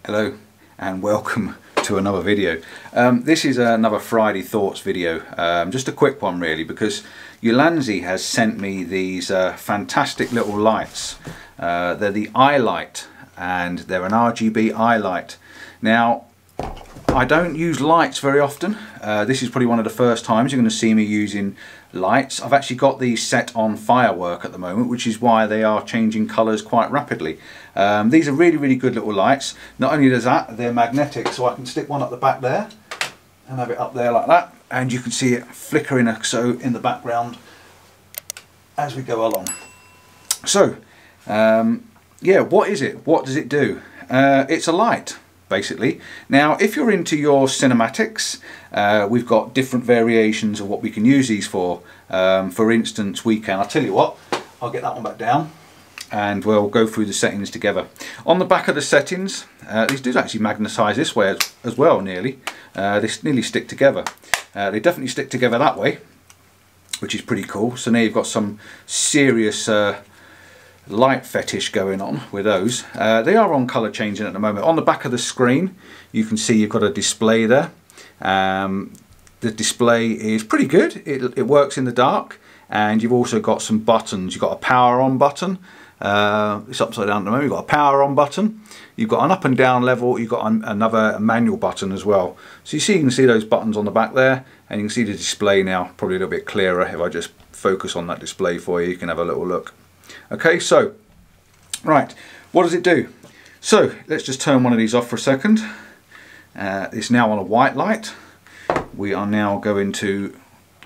Hello and welcome to another video. This is another Friday Thoughts video, just a quick one really, because Ulanzi has sent me these fantastic little lights. They're the eye light, and they're an RGB eye light. Now, I don't use lights very often. This is probably one of the first times you're going to see me using lights. I've actually got these set on Firework at the moment, which is why they are changing colours quite rapidly. These are really good little lights. Not only does that, they're magnetic, so I can stick one up the back there and have it up there like that, and you can see it flickering so in the background as we go along. So yeah, what is it? What does it do? It's a light, basically. Now, if you're into your cinematics, we've got different variations of what we can use these for. For instance, I'll tell you what, I'll get that one back down and we'll go through the settings together. On the back of the settings, these do actually magnetise this way as well, nearly. They nearly stick together. They definitely stick together that way, which is pretty cool. So now you've got some serious light fetish going on with those. They are on colour changing at the moment. On the back of the screen you can see you've got a display there. The display is pretty good. It works in the dark, and you've also got some buttons. You've got a power on button. It's upside down at the moment. You've got a power on button. You've got an up and down level. You've got another manual button as well. So you can see those buttons on the back there, and you can see the display now probably a little bit clearer. If I just focus on that display for you, you can have a little look. Okay, so right, what does it do? So let's just turn one of these off for a second. It's now on a white light. We are now going to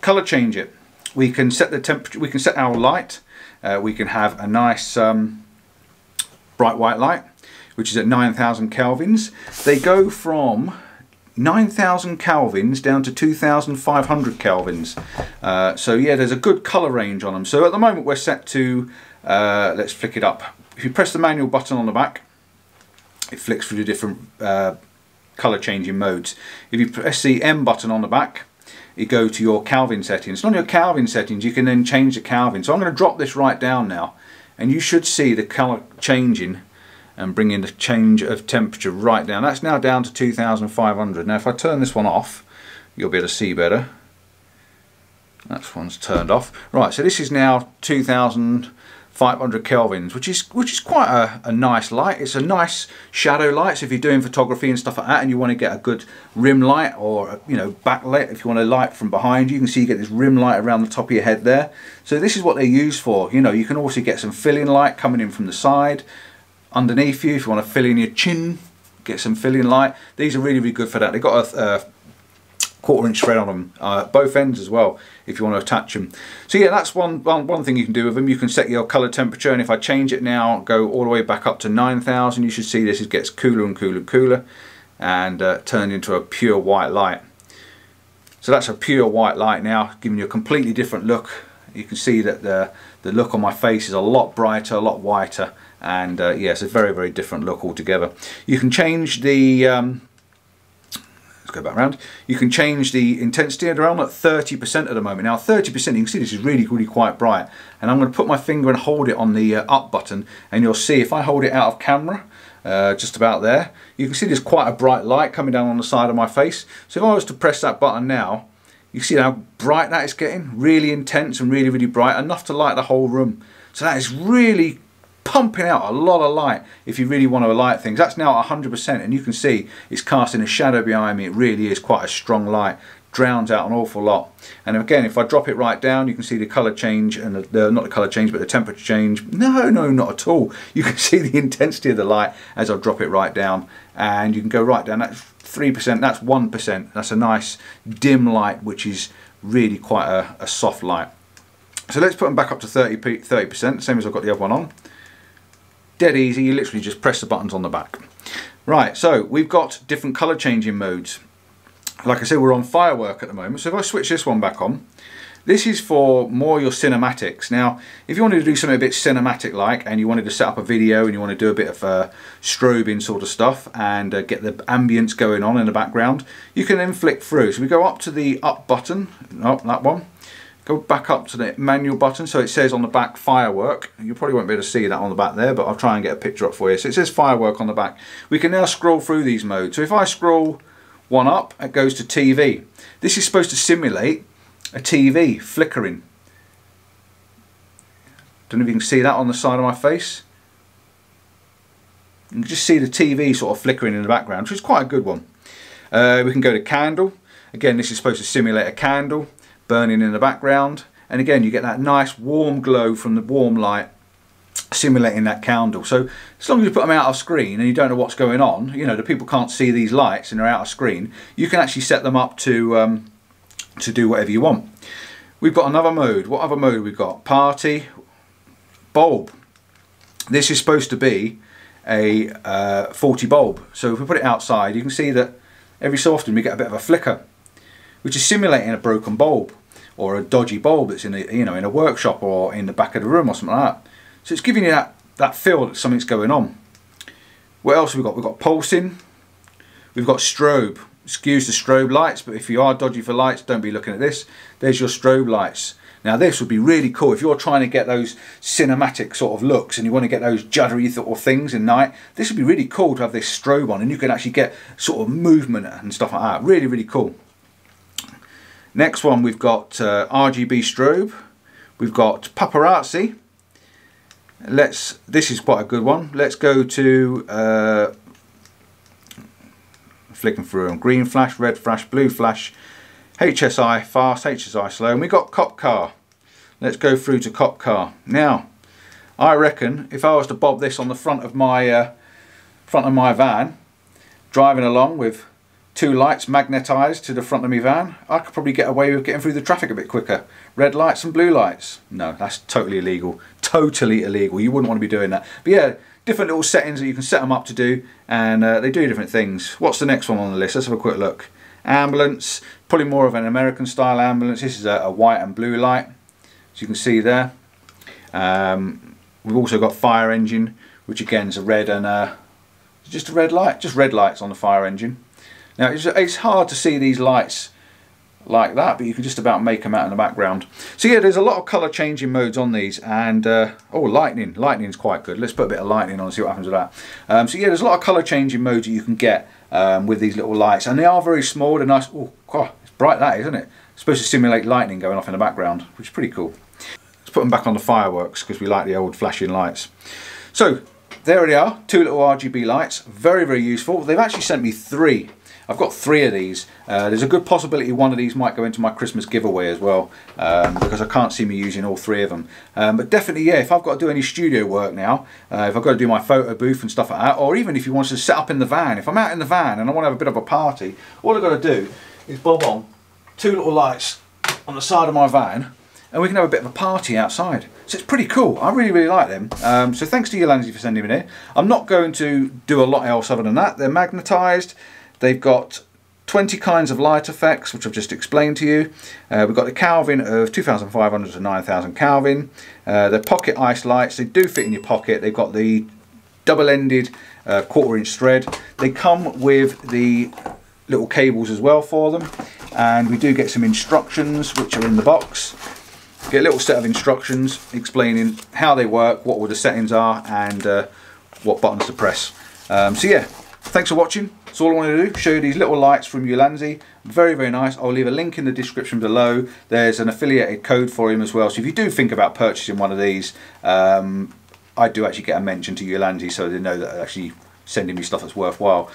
colour change it. We can set the temperature, we can set our light. We can have a nice bright white light, which is at 9,000 kelvins. They go from 9,000 kelvins down to 2,500 kelvins. So yeah, there's a good colour range on them. So at the moment we're set to, let's flick it up. If you press the manual button on the back, it flicks through the different colour changing modes. If you press the M button on the back, you go to your Kelvin settings. On your Kelvin settings, you can then change the Kelvin. So I'm going to drop this right down now, and you should see the colour changing and bringing the change of temperature right down. That's now down to 2,500. Now if I turn this one off, you'll be able to see better. That one's turned off. Right, so this is now 2,500 kelvins, which is quite a nice light. It's a nice shadow light. So if you're doing photography and stuff like that, and you want to get a good rim light, or backlit, if you want a light from behind you can see you get this rim light around the top of your head there. So this is what they're used for. You can also get some fill-in light coming in from the side, underneath you, if you want to fill in your chin, get some fill-in light. These are really good for that. They've got a 1/4 inch thread on them, both ends as well, if you want to attach them. So yeah, that's one thing you can do with them. You can set your colour temperature, and if I change it now, go all the way back up to 9,000, you should see this gets cooler and cooler, and turned into a pure white light. So that's a pure white light now, giving you a completely different look. You can see that the look on my face is a lot brighter, a lot whiter, and yeah, it's a very different look altogether. You can change the let's go back around. You can change the intensity at around at 30% at the moment. Now 30%, you can see this is really quite bright. And I'm going to put my finger and hold it on the up button, and you'll see if I hold it out of camera, just about there, you can see there's quite a bright light coming down on the side of my face. So if I was to press that button now, you see how bright that is getting, really intense and really bright, enough to light the whole room. So that is really pumping out a lot of light if you really want to light things. That's now at 100%, and you can see it's casting a shadow behind me. It really is quite a strong light, drowns out an awful lot. And again, if I drop it right down, you can see the colour change, and not the colour change, but the temperature change. No, not at all. You can see the intensity of the light as I drop it right down, and you can go right down. That's 3%, that's 1%. That's a nice dim light, which is really quite a soft light. So let's put them back up to 30%, same as I've got the other one on. Dead easy, you literally just press the buttons on the back. Right, so we've got different colour changing modes. Like I said, we're on Firework at the moment, so if I switch this one back on, this is for more your cinematics. Now, if you wanted to do something a bit cinematic like, and you wanted to set up a video and you want to do a bit of strobing sort of stuff, and get the ambience going on in the background, you can then flick through. So we go up to the up button, that one, Go back up to the manual button, so it says on the back Firework. You probably won't be able to see that on the back there, but I'll try and get a picture up for you. So it says Firework on the back. We can now scroll through these modes. So if I scroll one up, it goes to TV. This is supposed to simulate a TV flickering. Don't know if you can see that on the side of my face. You can just see the TV sort of flickering in the background, which is quite a good one. We can go to candle. Again, this is supposed to simulate a candle burning in the background, and again you get that nice warm glow from the warm light simulating that candle. So as long as you put them out of screen and you don't know what's going on, you know, the people can't see these lights and they're out of screen, you can actually set them up to do whatever you want. We've got another mode. What other mode we've got? Party, bulb. This is supposed to be a 40 bulb. So if we put it outside, you can see that every so often we get a bit of a flicker, which is simulating a broken bulb or a dodgy bulb that's in a, you know, in a workshop or in the back of the room or something like that. So it's giving you that feel that something's going on. What else have we got? We've got pulsing, we've got strobe. Excuse the strobe lights, but if you are dodgy for lights, don't be looking at this. There's your strobe lights. Now this would be really cool if you're trying to get those cinematic sort of looks and you want to get those juddery sort of things in night. This would be really cool to have this strobe on, and you can actually get sort of movement and stuff like that. Really, really cool. Next one, we've got RGB strobe. We've got paparazzi. This is quite a good one. Let's go to flicking through them. Green flash, red flash, blue flash, HSI fast, HSI slow, and we got cop car. Let's go through to cop car. Now, I reckon if I was to bob this on the front of my van, driving along with two lights magnetised to the front of my van, I could probably get away with getting through the traffic a bit quicker. Red lights and blue lights. No, that's totally illegal. Totally illegal. You wouldn't want to be doing that. But yeah, different little settings that you can set them up to do, and they do different things. What's the next one on the list? Let's have a quick look. Ambulance, probably more of an American style ambulance. This is a white and blue light, as you can see there. We've also got fire engine, which again is a red and just a red light, just red lights on the fire engine. Now it's hard to see these lights like that, but you can just about make them out in the background. So yeah, there's a lot of colour changing modes on these, and oh, lightning's quite good. Let's put a bit of lightning on and see what happens with that. So yeah, there's a lot of colour changing modes that you can get with these little lights, and they are very small. They're nice. Oh God, it's bright, that isn't it? It's supposed to simulate lightning going off in the background, which is pretty cool. Let's put them back on the fireworks because we like the old flashing lights. So there they are, two little RGB lights, very, very useful. They've actually sent me 3. I've got 3 of these. There's a good possibility one of these might go into my Christmas giveaway as well, because I can't see me using all 3 of them. But definitely, yeah, if I've got to do any studio work now, if I've got to do my photo booth and stuff like that, or even if you want to set up in the van, if I'm out in the van and I want to have a bit of a party, all I've got to do is bob on 2 little lights on the side of my van, and we can have a bit of a party outside. So it's pretty cool. I really, really like them. So thanks to Ulanzi for sending me in. I'm not going to do a lot else other than that. They're magnetised. They've got 20 kinds of light effects, which I've just explained to you. We've got the Kelvin of 2500 to 9000 Kelvin. They're pocket ice lights. They do fit in your pocket. They've got the double-ended 1/4" thread. They come with the little cables as well for them. And we do get some instructions, which are in the box. Get a little set of instructions explaining how they work, what all the settings are, and what buttons to press. So yeah, thanks for watching. That's all I wanted to do, show you these little lights from Ulanzi. Very, very nice. I'll leave a link in the description below. There's an affiliated code for him as well. So if you do think about purchasing one of these, I do actually get a mention to Ulanzi so they know that they're actually sending me stuff that's worthwhile.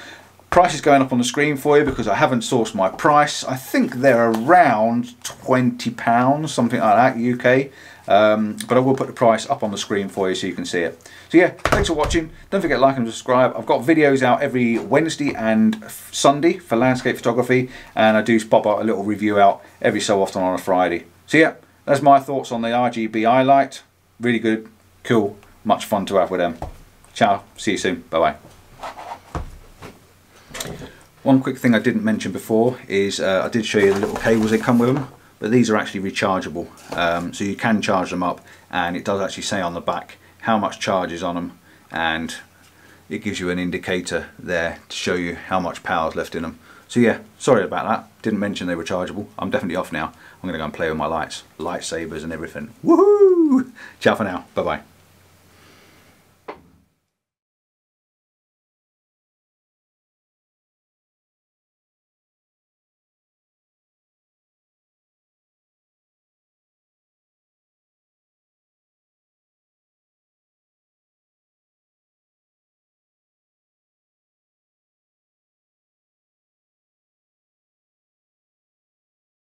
Price is going up on the screen for you because I haven't sourced my price. I think they're around £20, something like that, UK. But I will put the price up on the screen for you so you can see it. So yeah, thanks for watching. Don't forget to like and subscribe. I've got videos out every Wednesday and Sunday for landscape photography, and I do pop out a little review out every so often on a Friday. So yeah, that's my thoughts on the RGB eye light. Really good, cool, much fun to have with them. Ciao, see you soon, bye bye. One quick thing I didn't mention before is I did show you the little cables that come with them, but these are actually rechargeable, so you can charge them up, and it does actually say on the back how much charge is on them, and it gives you an indicator there to show you how much power is left in them. So yeah, sorry about that. Didn't mention they were chargeable. I'm definitely off now. I'm going to go and play with my lights, lightsabers and everything. Woohoo! Ciao for now. Bye bye.